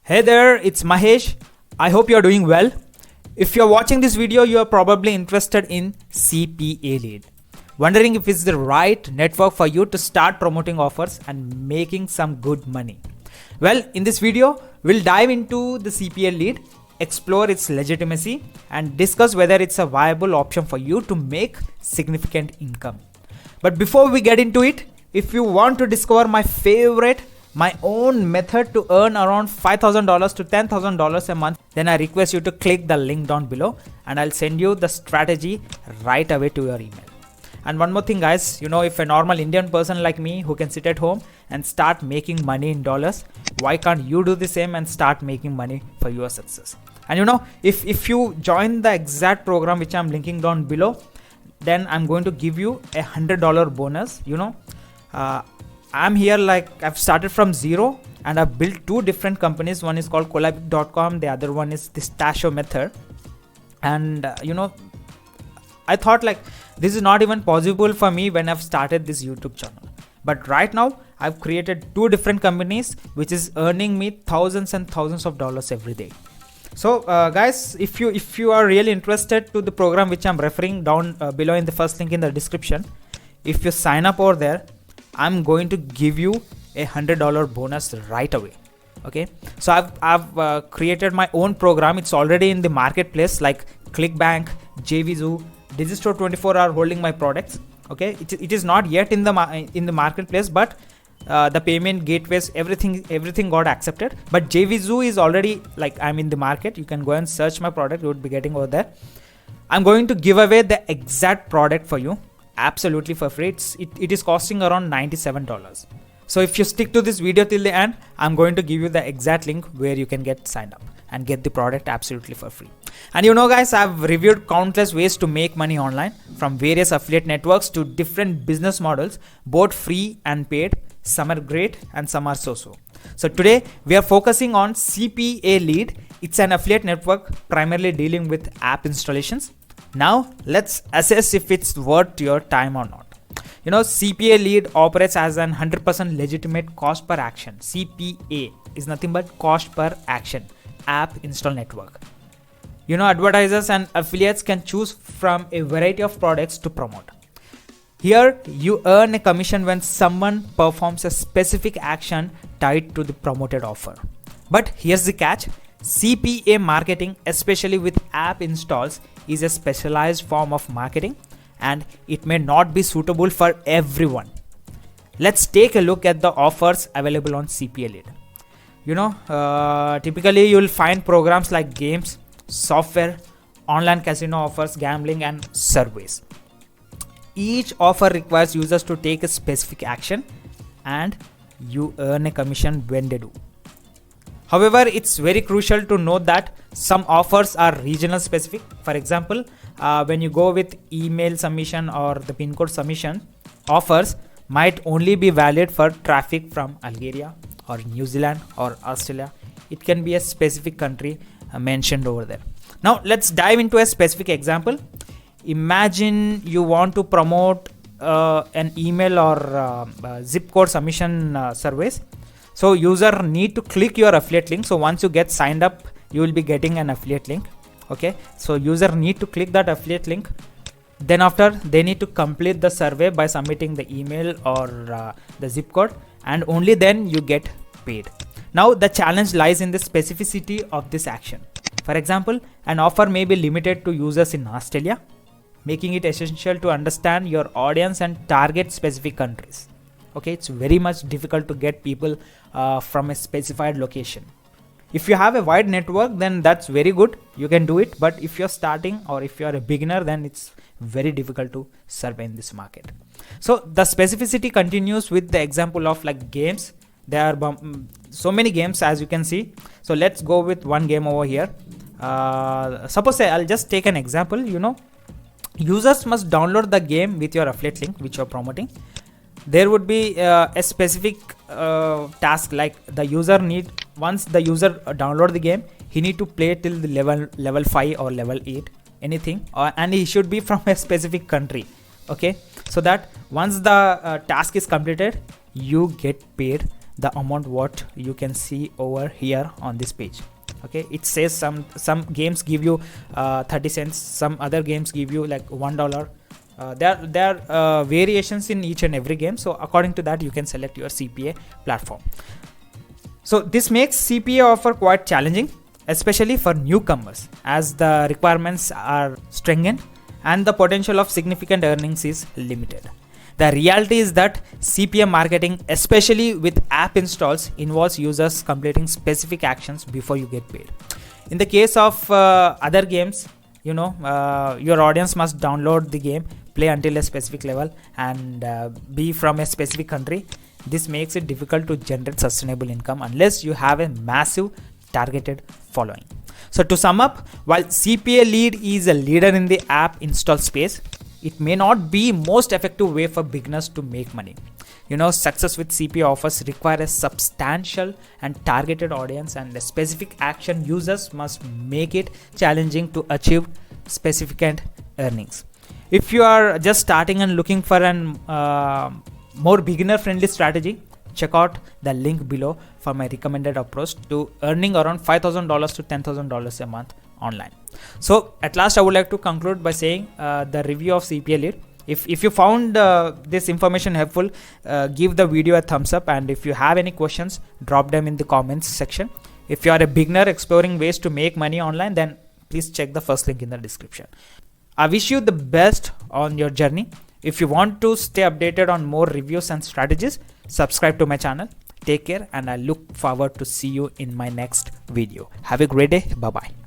Hey there, it's Mahesh. I hope you're doing well. If you're watching this video, you're probably interested in CPA lead. Wondering if it's the right network for you to start promoting offers and making some good money. Well, in this video, we'll dive into the CPA lead, explore its legitimacy, and discuss whether it's a viable option for you to make significant income. But before we get into it, if you want to discover my own method to earn around $5,000 to $10,000 a month, then I request you to click the link down below and I'll send you the strategy right away to your email. And one more thing guys, if a normal Indian person like me who can sit at home and start making money in dollars, why can't you do the same and start making money for your success? And if you join the exact program which I'm linking down below, then I'm going to give you a $100 bonus. I'm here I've started from zero and I've built two different companies. One is called Collabic.com. The other one is this Tasho method. And I thought this is not even possible for me when I've started this YouTube channel. But right now I've created two different companies which is earning me thousands and thousands of dollars every day. So guys, if you are really interested to the program which I'm referring down below in the first link in the description, if you sign up over there, I'm going to give you a $100 bonus right away. Okay, so I've created my own program. It's already in the marketplace like ClickBank, JVZoo, Digistore 24 are holding my products. Okay, it is not yet in the marketplace, but the payment gateways, everything got accepted. But JVZoo is already I'm in the market. You can go and search my product. You would be getting over there. I'm going to give away the exact product for you absolutely for free. It is costing around $97. So if you stick to this video till the end, I'm going to give you the exact link where you can get signed up and get the product absolutely for free. And guys, I've reviewed countless ways to make money online, from various affiliate networks to different business models, both free and paid. Some are great and some are so-so. So today we are focusing on CPA lead. It's an affiliate network primarily dealing with app installations. Now let's assess if it's worth your time or not. CPA lead operates as an 100% legitimate cost per action. CPA is nothing but cost per action app install network. Advertisers and affiliates can choose from a variety of products to promote. Here you earn a commission when someone performs a specific action tied to the promoted offer. But here's the catch. CPA marketing, especially with app installs, is a specialized form of marketing and it may not be suitable for everyone. Let's take a look at the offers available on CPA lead. Typically you'll find programs like games, software, online casino offers, gambling, and surveys. Each offer requires users to take a specific action and you earn a commission when they do. However, it's very crucial to note that some offers are regional specific. For example, when you go with email submission or the pin code submission, offers might only be valid for traffic from Algeria or New Zealand or Australia. It can be a specific country mentioned over there. Now let's dive into a specific example. Imagine you want to promote an email or zip code submission service. So user need to click your affiliate link. So once you get signed up, you will be getting an affiliate link. Okay, so user need to click that affiliate link. Then after, they need to complete the survey by submitting the email or the zip code, and only then you get paid. Now the challenge lies in the specificity of this action. For example, an offer may be limited to users in Australia, making it essential to understand your audience and target specific countries. Okay, it's very much difficult to get people from a specified location. If you have a wide network, then that's very good. You can do it. But if you're starting or if you're a beginner, then it's very difficult to survey in this market. So the specificity continues with the example of games. There are so many games as you can see. So let's go with one game over here. Suppose I'll just take an example. Users must download the game with your affiliate link which you're promoting. There would be a specific task, once the user download the game, he need to play till the level 5 or level 8, anything, and he should be from a specific country. Okay, so that once the task is completed, you get paid the amount what you can see over here on this page. Okay, it says some games give you 30 cents, some other games give you like $1. There are variations in each and every game, so according to that you can select your CPA platform. So this makes CPA offer quite challenging, especially for newcomers, as the requirements are stringent and the potential of significant earnings is limited. The reality is that CPA marketing, especially with app installs, involves users completing specific actions before you get paid. In the case of other games, your audience must download the game, play until a specific level, and be from a specific country. This makes it difficult to generate sustainable income unless you have a massive targeted following. So to sum up, while CPA lead is a leader in the app install space, it may not be most effective way for beginners to make money. Success with CPA offers require a substantial and targeted audience and a specific action. Users must make it challenging to achieve specific earnings. If you are just starting and looking for an more beginner friendly strategy, check out the link below for my recommended approach to earning around $5,000 to $10,000 a month online. So at last, I would like to conclude by saying the review of CPA lead. If you found this information helpful, give the video a thumbs up, and if you have any questions, drop them in the comments section. If you are a beginner exploring ways to make money online, then please check the first link in the description. I wish you the best on your journey. If you want to stay updated on more reviews and strategies, subscribe to my channel. Take care, and I look forward to see you in my next video. Have a great day. Bye bye.